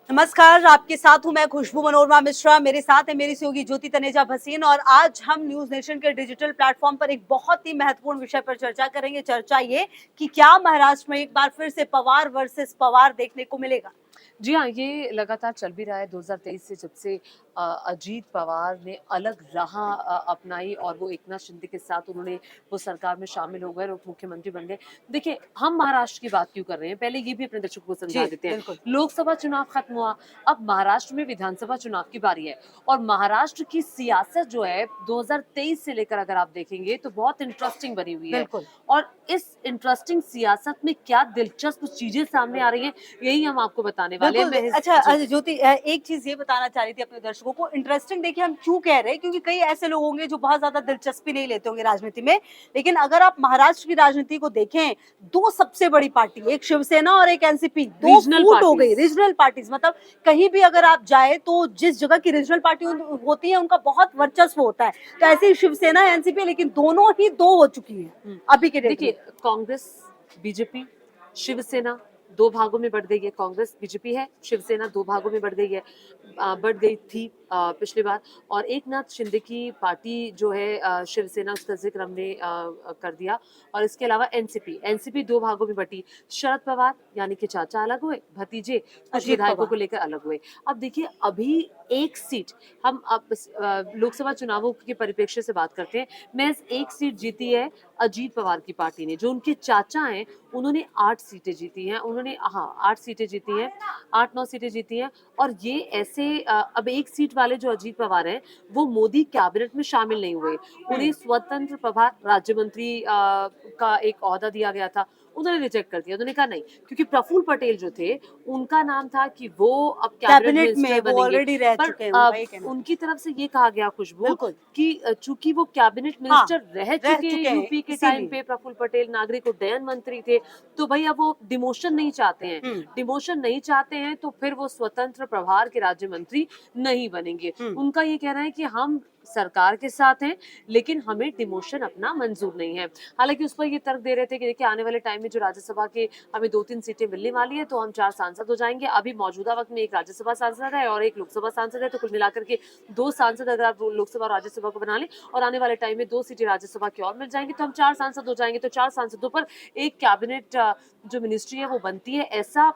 नमस्कार, आपके साथ हूं मैं खुशबू मनोरमा मिश्रा। मेरे साथ है मेरी सहयोगी ज्योति तनेजा भसीन और आज हम न्यूज नेशन के डिजिटल प्लेटफॉर्म पर एक बहुत ही महत्वपूर्ण विषय पर चर्चा करेंगे। चर्चा ये कि क्या महाराष्ट्र में एक बार फिर से पवार वर्सेस पवार देखने को मिलेगा। जी हाँ, ये लगातार चल भी रहा है 2023 से जब से अजीत पवार ने अलग राह अपनाई और वो एकनाथ शिंदे के साथ उन्होंने वो सरकार में शामिल हो गए और उप मुख्यमंत्री बन गए। देखिए, हम महाराष्ट्र की बात क्यों कर रहे हैं, पहले ये भी अपने दर्शकों को जी समझा देते हैं। बिल्कुल। लोकसभा चुनाव खत्म हुआ, अब महाराष्ट्र में विधानसभा चुनाव की बारी है और महाराष्ट्र की सियासत जो है 2023 से लेकर अगर आप देखेंगे तो बहुत इंटरेस्टिंग बनी हुई है बिल्कुल। और इस इंटरेस्टिंग सियासत में क्या दिलचस्प चीजें सामने आ रही हैं, यही हम आपको बताने वाले हैं। बिल्कुल। अच्छा ज्योति, एक चीज ये बताना चाह रही थी अपने दर्शकों को। इंटरेस्टिंग देखिए हम क्यों कह रहे हैं, क्योंकि कई ऐसे लोग होंगे जो बहुत ज्यादा दिलचस्पी नहीं लेते होंगे राजनीति में। लेकिन अगर आप महाराष्ट्र की राजनीति को देखें, दो सबसे बड़ी पार्टी, एक शिवसेना और एक एनसीपी, दो रीजनल फूट हो गई। पार्टीज। रीजनल पार्टीज मतलब कहीं भी अगर आप जाए तो जिस जगह की रीजनल पार्टी होती है उनका बहुत वर्चस्व होता है। तो ऐसे ही शिवसेना एनसीपी, लेकिन दोनों ही दो हो चुकी है अभी के डेट में। देखिए, कांग्रेस, बीजेपी, शिवसेना दो भागों में बढ़ गई है। कांग्रेस बीजेपी है, शिवसेना दो भागों में बढ़ गई है, बढ़ गई थी पिछली बार। और एकनाथ शिंदे की पार्टी जो है शिवसेना, उसका जिक्र हमने कर दिया। और इसके अलावा एनसीपी, एनसीपी दो भागों में बटी। शरद पवार यानी कि चाचा अलग हुए, भतीजे कुछ अजीत विधायकों पवार। को लेकर अलग हुए। अब देखिए, अभी एक सीट, हम अब लोकसभा चुनावों के परिप्रेक्ष्य से बात करते हैं। महज एक सीट जीती है अजीत पवार की पार्टी ने। जो उनके चाचा हैं उन्होंने 8 सीटें जीती हैं, उन्होंने 8 सीटें जीती हैं, 8-9 सीटें जीती हैं। और ये ऐसे अब एक सीट वाले जो अजीत पवार हैं वो मोदी कैबिनेट में शामिल नहीं हुए। उन्हें स्वतंत्र प्रभार राज्य मंत्री का एक ओहदा दिया गया था, उन्होंने रिजेक्ट कर दिया। उन्होंने कहा नहीं, क्योंकि प्रफुल्ल पटेल जो थे उनका नाम था कि वो अब कैबिनेट कैबिनेट में मिनिस्टर वो बनेंगे। ऑलरेडी रह पर चुके हैं, उनका ये कहना था। उनकी तरफ से ये कहा गया, खुशबू, बिल्कुल। कि चूंकि वो कैबिनेट हाँ, मिनिस्टर रह रह चुके हैं चुके हैं यूपी के टाइम इसीलिए। पे, प्रफुल्ल पटेल नागरिक उड्डयन मंत्री थे, तो भाई अब वो डिमोशन नहीं चाहते हैं। हुँ, डिमोशन नहीं चाहते हैं तो फिर वो स्वतंत्र प्रभार के राज्य मंत्री नहीं बनेंगे। हुँ। उनका ये कहना है कि हम सरकार के साथ हैं लेकिन हमें डिमोशन अपना मंजूर नहीं है। हालांकि उस पर ये तर्क दे रहे थे कि देखिए, आने वाले टाइम में जो राज्यसभा के हमें 2-3 सीटें मिलने वाली है तो हम 4 सांसद हो जाएंगे। अभी मौजूदा वक्त में एक राज्यसभा सांसद है और एक लोकसभा सांसद है, तो कुल मिलाकर के 2 सांसद अगर आप लोकसभा और राज्यसभा को बना लें और आने वाले टाइम में 2 सीटें राज्यसभा की और मिल जाएंगी तो हम 4 सांसद हो जाएंगे। तो 4 सांसदों पर एक कैबिनेट जो मिनिस्ट्री है वो बनती है, ऐसा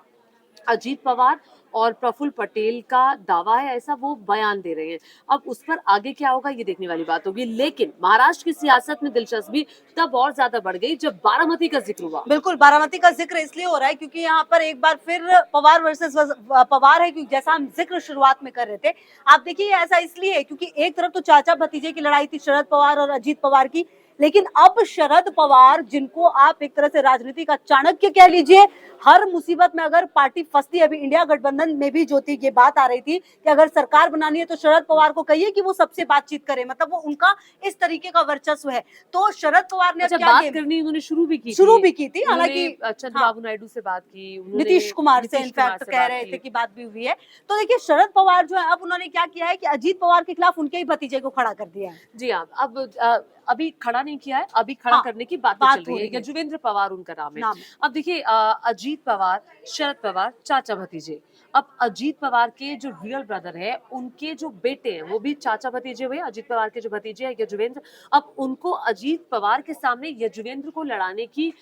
अजीत पवार और प्रफुल्ल पटेल का दावा है, ऐसा वो बयान दे रहे हैं। अब उस पर आगे क्या होगा ये देखने वाली बात होगी। लेकिन महाराष्ट्र की सियासत में दिलचस्पी तब और ज्यादा बढ़ गई जब बारामती का जिक्र हुआ। बिल्कुल, बारामती का ज़िक्र इसलिए हो रहा है क्योंकि यहाँ पर एक बार फिर पवार वर्सेस पवार है, क्योंकि जैसा हम ज़िक्र शुरुआत में कर रहे थे। आप देखिए ऐसा इसलिए है क्योंकि एक तरफ तो चाचा-भतीजे की लड़ाई थी, शरद पवार और अजीत पवार की। लेकिन अब शरद पवार, जिनको आप एक तरह से राजनीति का चाणक्य कह लीजिए, हर मुसीबत में अगर पार्टी फंसती है, अभी इंडिया गठबंधन में भी ज्योति ये बात आ रही थी कि अगर सरकार बनानी है तो शरद पवार को कहिए कि वो सबसे बातचीत करें, मतलब वो उनका इस तरीके का वर्चस्व है। तो शरद पवार ने अब अच्छा, क्या बात गेम करनी उन्होंने शुरू भी की शुरू थी। भी की थी, उन्होंने हालाँकि हाँ, चंद्रबाबू नायडू से बात की, उन्होंने नीतीश कुमार से नीतीश कुमार इनफैक्ट से कह बात रहे थे की। कि बात भी हुई है। तो देखिए शरद पवार जो है अब उन्होंने क्या किया है कि अजीत पवार के खिलाफ उनके ही भतीजे को खड़ा कर दिया है। जी हाँ, अब अभी खड़ा नहीं किया है, अभी खड़ा हाँ, करने की बातें चल बात हो रही है। रही है, यजुवेंद्र पवार उनका नाम है। नाम है। अब देखिए, अजीत पवार, शरद पवार चाचा भतीजे। अब अजीत पवार के जो रियल ब्रदर है, उनके जो बेटे हैं वो भी चाचा भतीजे हुए। अजीत पवार के जो भतीजे हैं यजुवेंद्र, अब उनको अजीत पवार के सामने यजुवेंद्र को लड़ाने की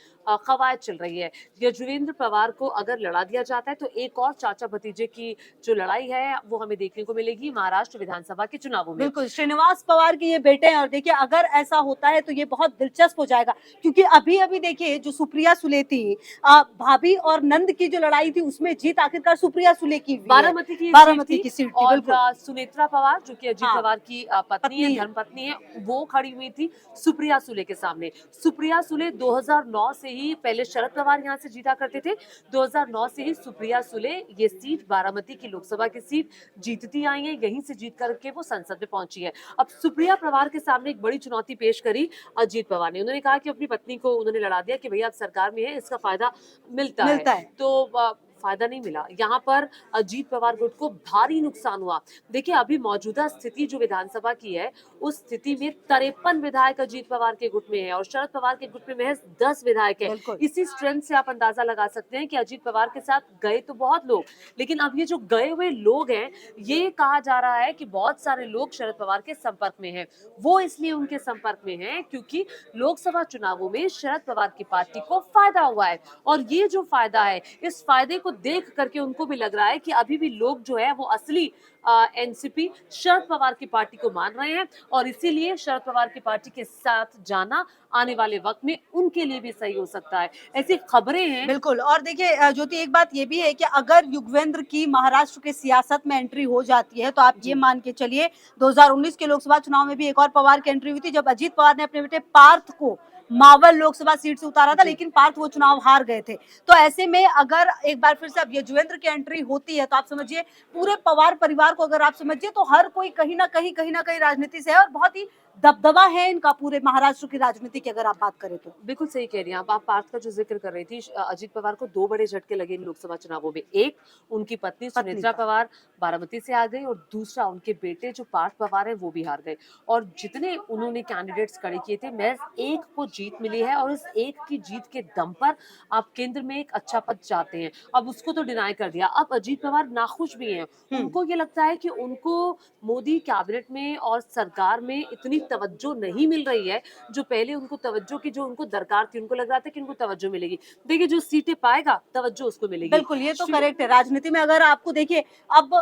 कवायद चल रही है। यजुवेंद्र पवार को अगर लड़ा दिया जाता है तो एक और चाचा भतीजे की जो लड़ाई है वो हमें देखने को मिलेगी महाराष्ट्र विधानसभा के चुनावों में। बिल्कुल, श्रीनिवास पवार के ये बेटे हैं और देखिए अगर ऐसा होता है तो ये बहुत दिलचस्प हो जाएगा, क्योंकि अभी-अभी देखिए जो सुप्रिया सुले थी, भाभी और नंद की जो लड़ाई थी उसमें जीत आखिरकार सुप्रिया सुले की हुई है। बारामती की ये सीट बारामती थी की सीट थी, और बिल्कुल। सुनेत्रा पवार जो कि अजीत हाँ, पवार की पत्नी है, पत्नी है। धर्मपत्नी है, वो खड़ी हुई थी सुप्रिया सुले के सामने। सुप्रिया सुले 2009 से ही, पहले शरद पवार यहाँ से जीता करते थे, 2009 से ही सुप्रिया सुले ये सीट, बारामती की लोकसभा की सीट जीतती आई है, यहीं से जीत करके वो संसद में पहुंची है। अब सुप्रिया पवार के सामने एक बड़ी चुनौती पेश करी अजीत पवार ने। उन्होंने कहा कि अपनी पत्नी को उन्होंने लड़ा दिया कि भैया आप सरकार में है, इसका फायदा मिलता है। मिलता है। तो फायदा नहीं मिला। यहाँ पर अजीत पवार गुट को भारी नुकसान हुआ। देखिए अभी मौजूदा स्थिति जो विधानसभा की है, उस स्थिति में 53 विधायक अजीत पवार के गुट में है और शरद पवार के गुट में महज 10 विधायक है। बिल्कुल। इसी स्ट्रेंथ से आप अंदाजा लगा सकते हैं कि अजीत पवार के साथ गए तो बहुत लोग, लेकिन अब ये जो गए हुए लोग हैं, ये कहा जा रहा है कि बहुत सारे लोग शरद पवार के संपर्क में हैं। वो इसलिए उनके संपर्क में हैं क्योंकि लोकसभा चुनावों में शरद पवार की पार्टी को फायदा हुआ है और ये जो फायदा है, इस फायदे को देख करके उनको भी लग रहा है कि अभी भी लोग जो है वो असली एनसीपी शरद पवार की पार्टी को मान रहे हैं और इसीलिए शरद पवार की पार्टी के साथ जाना आने वाले वक्त में उनके लिए भी सही हो सकता है। ऐसी खबरें हैं। बिल्कुल। और देखिए ज्योति, एक बात ये भी है कि अगर युगवेंद्र की महाराष्ट्र के सियासत में एंट्री हो जाती है तो आप ये जी। मान के चलिए 2019 के लोकसभा चुनाव में भी एक और पवार की एंट्री हुई थी, जब अजीत पवार ने अपने बेटे पार्थ को मावल लोकसभा सीट से उतारा था, जी। लेकिन पार्थ वो चुनाव हार गए थे। तो ऐसे में अगर एक बार फिर से अब युगवेंद्र की एंट्री होती है तो आप समझिए पूरे पवार परिवार को अगर आप समझिए तो हर कोई कहीं ना कहीं राजनीति से है और बहुत ही दबदबा है इनका पूरे महाराष्ट्र की राजनीति की अगर आप बात करें तो। बिल्कुल सही कह रही हैं आप पार्थ का जो जिक्र कर रही थी, अजीत पवार को 2 बड़े झटके लगे इन लोकसभा चुनावों में। एक, उनकी पत्नी सुनेत्रा का। पवार बारामती से आ गई और दूसरा उनके बेटे जो पार्थ पवार है वो भी हार गए। और जितने उन्होंने कैंडिडेट्स खड़े किए थे, महज एक को जीत मिली है और इस एक की जीत के दम पर आप केंद्र में एक अच्छा पद चाहते हैं। अब उसको तो डिनाई कर दिया। अब अजीत पवार नाखुश भी हैं। उनको ये लगता है कि उनको मोदी कैबिनेट में और सरकार में इतनी तवज्जो नहीं मिल रही है जो पहले उनको तवज्जो की जो उनको दरकार थी। उनको लग रहा था कि उनको तवज्जो मिलेगी। देखिए जो सीटें पाएगा तवज्जो उसको मिलेगी। बिल्कुल, ये तो करेक्ट है। राजनीति में अगर आपको देखिए अब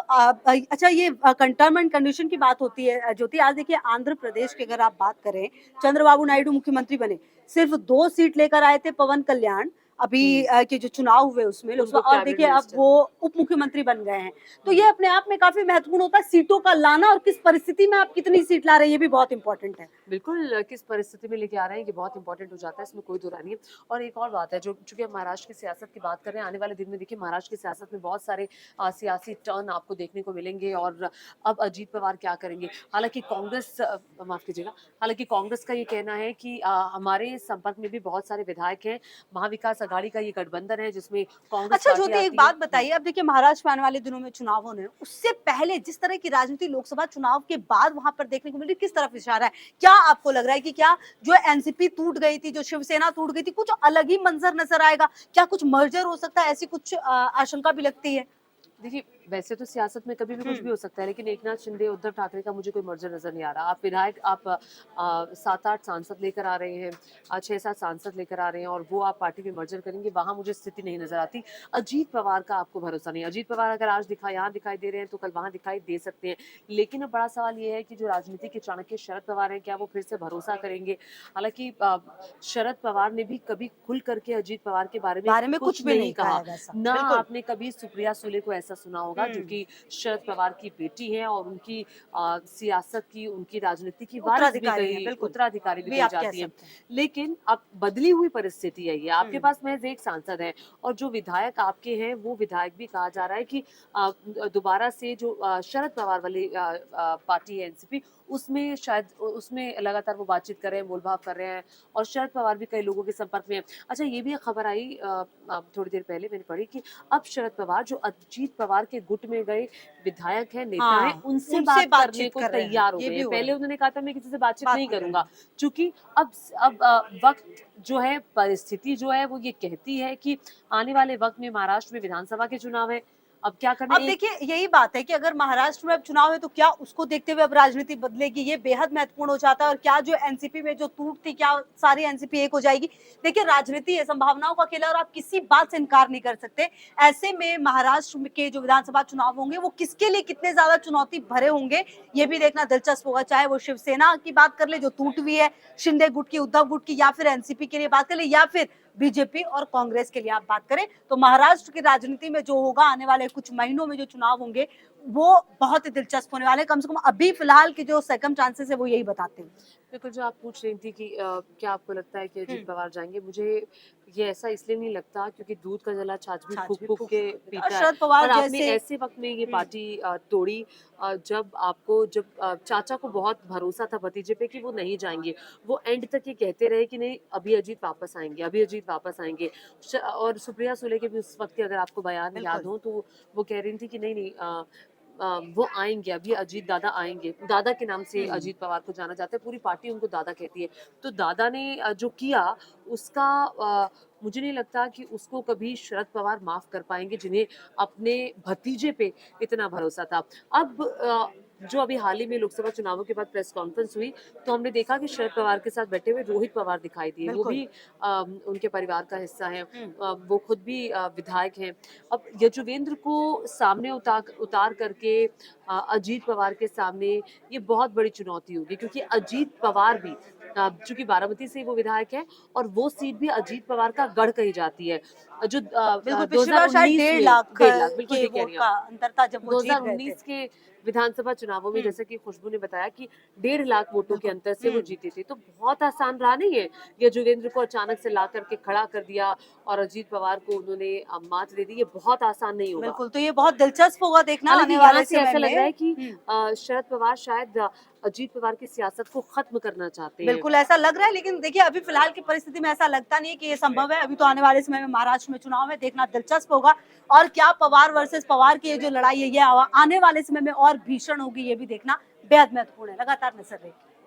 अच्छा ये टर्म एंड कंडीशन की बात होती है ज्योति। आज देखिए आंध्र प्रदेश की अगर आप बात करें, चंद्रबाबू नायडू मुख्यमंत्री बने, सिर्फ 2 सीट लेकर आए थे पवन कल्याण अभी के जो चुनाव हुए उसमें लोकसभा, उनको और कैबिनेट देखिए अब मिनिस्टर। वो उप मुख्यमंत्री बन गए हैं। तो ये अपने आप में काफी महत्वपूर्ण होता है, सीटों का लाना और किस परिस्थिति में आप कितनी सीट ला रहे हैं ये भी बहुत इंपॉर्टेंट है। बिल्कुल, किस परिस्थिति में लेके आ रहे हैं ये बहुत इंपॉर्टेंट हो जाता है, इसमें कोई दो राय नहीं है। और एक और बात है, जो चूंकि हम महाराष्ट्र की सियासत की बात कर रहे हैं, आने वाले दिन में देखिए महाराष्ट्र की सियासत में बहुत सारे सियासी टर्न आपको देखने को मिलेंगे और अब अजीत पवार क्या करेंगे। हालांकि कांग्रेस, माफ कीजिएगा, हालांकि कांग्रेस का ये कहना है कि हमारे संपर्क में भी बहुत सारे विधायक हैं। महाविकास अघाड़ी का ये गठबंधन है जिसमें कांग्रेस अच्छा पार्टी ज्योति, एक आती है। बात बताइए, अब देखिए महाराष्ट्र में आने वाले दिनों में चुनाव होने हैं, उससे पहले जिस तरह की राजनीति लोकसभा चुनाव के बाद वहां पर देखने को मिली, किस तरफ इशारा है? क्या आपको लग रहा है कि क्या जो एनसीपी टूट गई थी, जो शिवसेना टूट गई थी, कुछ अलग ही मंजर नजर आएगा? क्या कुछ मर्जर हो सकता है? ऐसी कुछ आशंका भी लगती है। देखिए वैसे तो सियासत में कभी भी कुछ भी हो सकता है, लेकिन एकनाथ शिंदे उद्धव ठाकरे का मुझे कोई मर्जर नजर नहीं आ रहा। आप विधायक, आप 7-8 सांसद लेकर आ रहे हैं, 6-7 सांसद लेकर आ रहे हैं और वो आप पार्टी में मर्जर करेंगे, वहां मुझे स्थिति नहीं नजर आती। अजीत पवार का आपको भरोसा नहीं। अजीत पवार अगर आज यहाँ दिखाई दे रहे हैं तो कल वहां दिखाई दे सकते हैं। लेकिन अब बड़ा सवाल ये है कि जो राजनीति के चाणक्य शरद पवार हैं, क्या वो फिर से भरोसा करेंगे? हालांकि शरद पवार ने भी कभी खुल करके अजीत पवार के बारे में कुछ कुछ भी नहीं कहा। है वैसा। ना बिल्कुल। आपने कभी सुप्रिया सुले को ऐसा सुना होगा जो कि शरद पवार की बेटी है और उनकी सियासत की, उनकी राजनीति की वारिस भी उत्तराधिकारी है, कही, बिल्कुल। उत्तराधिकारी भी भी कही आप कह जाती है। सकते हैं। लेकिन अब बदली हुई परिस्थिति है ये। आपके पास महज एक सांसद है और जो विधायक आपके हैं वो विधायक भी कहा जा रहा है कि दोबारा से जो शरद पवार वाली पार्टी है एनसीपी, उसमें शायद उसमें लगातार वो बातचीत कर रहे हैं, मोलभाव कर रहे हैं और शरद पवार भी कई लोगों के संपर्क में है। अच्छा ये भी एक खबर आई थोड़ी देर पहले मैंने पढ़ी कि अब शरद पवार जो अजीत पवार के गुट में गए विधायक हैं, नेता हैं, हाँ, उनसे उनसे बात करने बातचीत को कर रहे हैं, तैयार हो ये गए भी हैं। हो रहा पहले है। उन्होंने कहा था मैं किसी से बातचीत बात नहीं नहीं करूंगा, करेंगे। क्योंकि अब वक्त जो है, परिस्थिति जो है वो ये कहती है कि आने वाले वक्त में महाराष्ट्र में विधानसभा के चुनाव है। अब क्या करना अब देखिए यही बात है कि अगर महाराष्ट्र में अब चुनाव है तो क्या उसको देखते हुए अब राजनीति बदलेगी, ये बेहद महत्वपूर्ण हो जाता है। और क्या जो एनसीपी में जो टूट थी, क्या सारी एनसीपी एक हो जाएगी? देखिए राजनीति है, संभावनाओं का खेल है और आप किसी बात से इनकार नहीं कर सकते। ऐसे में महाराष्ट्र के जो विधानसभा चुनाव होंगे वो किसके लिए कितने ज्यादा चुनौती भरे होंगे, ये भी देखना दिलचस्प होगा। चाहे वो शिवसेना की बात कर ले जो टूट हुई है, शिंदे गुट की, उद्धव गुट की, या फिर एनसीपी के लिए बात कर ले, या फिर बीजेपी और कांग्रेस के लिए आप बात करें, तो महाराष्ट्र की राजनीति में जो होगा आने वाले कुछ महीनों में जो चुनाव होंगे वो बहुत ही दिलचस्प होने वाले हैं। कम से कम अभी फिलहाल के जो सेकंड चांसेस है वो यही बताते हैं। बिल्कुल, जो आप पूछ रही थी कि क्या आपको लगता है कि अजीत पवार जाएंगे, मुझे ये ऐसा इसलिए नहीं लगता क्योंकि दूध का जला छाछ भी छाछ फूक भी फूक फूक के फूक के। और पीता है। शरद पवार और आपने जैसे ऐसे वक्त में ये पार्टी तोड़ी जब चाचा को बहुत भरोसा था भतीजे पे कि वो नहीं जाएंगे। वो एंड तक ये कहते रहे कि नहीं अभी अजीत वापस आएंगे, अभी अजीत वापस आएंगे। और सुप्रिया सुले के भी उस वक्त के अगर आपको बयान याद बिल्कुल हो तो वो कह रही थी कि नहीं नहीं वो आएंगे, अभी अजीत दादा आएंगे। दादा के नाम से अजीत पवार को जाना जाता है, पूरी पार्टी उनको दादा कहती है। तो दादा ने जो किया उसका मुझे नहीं लगता कि उसको कभी शरद पवार माफ कर पाएंगे, जिन्हें अपने भतीजे पे इतना भरोसा था। अब जो अभी हाल ही में लोकसभा चुनावों के बाद प्रेस कॉन्फ्रेंस हुई तो हमने देखा कि शरद पवार के साथ बैठे हुए रोहित पवार दिखाई दिए। वो बिल्कुल भी उनके परिवार का हिस्सा है। हम्म, वो खुद भी विधायक हैं। अब यजुवेंद्र को सामने उतार करके अजीत पवार के सामने ये बहुत बड़ी चुनौती होगी, क्योंकि अजीत पवार भी चूंकि बारामती से वो विधायक है और वो सीट भी अजीत पवार का गढ़ कही जाती है। जो बिल्कुल पिछली बार शायद 2019 1.5 में लाख 1.5 लाख बिल्कुल के ठीक कह वोट रही हैं का आप। अंतर था जब वो जीत गए थे। 2019 के विधानसभा चुनावों में हम्म, जैसे कि खुशबू ने बताया कि 1.5 लाख वोटों के बिल्कुल अंतर से वो जीती थी, तो बहुत आसान रहा नहीं है। यजुवेंद्र को अचानक से ला करके खड़ा कर दिया और अजीत पवार को उन्होंने मात दे दी। ये बहुत आसान नहीं होगा। बिल्कुल तो ये बहुत दिलचस्प होगा देखना हालांकि आने यहाँ वाले से समय ऐसा लग में। रहा है कि शरद पवार शायद अजीत पवार की सियासत को खत्म करना चाहते हैं। बिल्कुल ऐसा लग रहा है, लेकिन देखिए अभी फिलहाल की परिस्थिति में ऐसा लगता नहीं है कि ये संभव है। अभी तो आने वाले समय में महाराष्ट्र में चुनाव में देखना दिलचस्प होगा, और क्या पवार वर्सेस पवार की ये जो लड़ाई है ये आने वाले समय में और भीषण होगी, ये भी देखना बेहद महत्वपूर्ण है। लगातार नजर रखें।